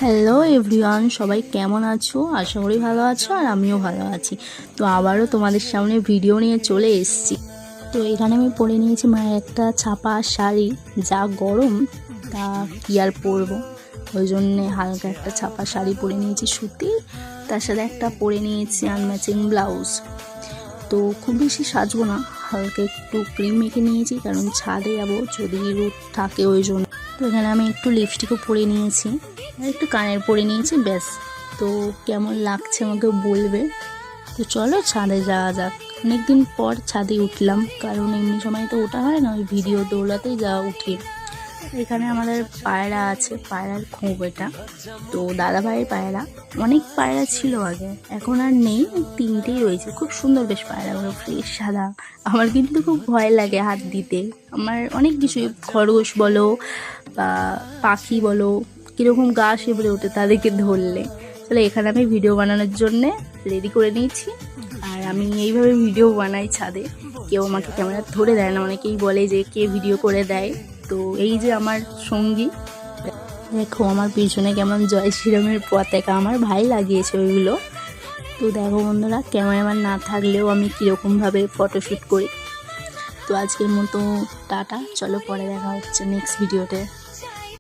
Hello everyone, সবাই কেমন আছো? আশা করি ভালো আছো আর আমিও ভালো আছি। তো আবারও তোমাদের সামনে ভিডিও নিয়ে চলে এসেছি। তো এখানে আমি পরে নিয়েছি মায়ের একটা ছাপা শাড়ি। যা গরম তা কি আর পরবো, ওই জন্যে হালকা একটা ছাপা শাড়ি পরে নিয়েছি সুতির, তার সাথে একটা পরে নিয়েছি আনম্যাচিং ব্লাউজ। তো খুব বেশি সাজবো না, হালকা একটু ক্রিম মেখে নিয়েছি কারণ ছাদে যাবো, যদি রোদ থাকে ওই জন্য। তো এখানে আমি একটু লিপস্টিকও পরে নিয়েছি আর একটু কানের পরে নিয়েছি, ব্যাস। তো কেমন লাগছে আমাকে বলবে। তো চলো ছাদে যাওয়া যাক। অনেকদিন পর ছাদে উঠলাম, কারণ এমনি সময় তো ওঠা হয় না, ওই ভিডিও দৌড়াতেই যা উঠি। এখানে আমাদের পায়রা আছে, পায়রার খোঁপ এটা। তো দাদা ভাইয়ের পায়রা, অনেক পায়রা ছিল আগে, এখন আর নেই, তিনটেই রয়েছে। খুব সুন্দর বেশ পায়রাগুলো, ফ্রেশ সাদা। আমার কিন্তু খুব ভয় লাগে হাত দিতে। আমার অনেক কিছুই, খরগোশ বলো বা পাখি বলো, কীরকম গা শিবড়ে ওঠে তাদেরকে ধরলে। তাহলে এখানে আমি ভিডিও বানানোর জন্যে রেডি করে নিয়েছি, আর আমি এইভাবে ভিডিও বানাই ছাদে। কেউ আমাকে ক্যামেরা ধরে দেয় না, অনেকেই বলে যে কে ভিডিও করে দেয়। তো এই যে আমার সঙ্গী, দেখো আমার পিছনে কেমন জয় শ্রীরামের পতাকা আমার ভাই লাগিয়েছে ওইগুলো। তো দেখো বন্ধুরা, ক্যামেরাম্যান না থাকলেও আমি কীরকমভাবে ফটোশ্যুট করি। তো আজকের মতো টাটা, চলো পরে দেখা হচ্ছে নেক্সট ভিডিওতে।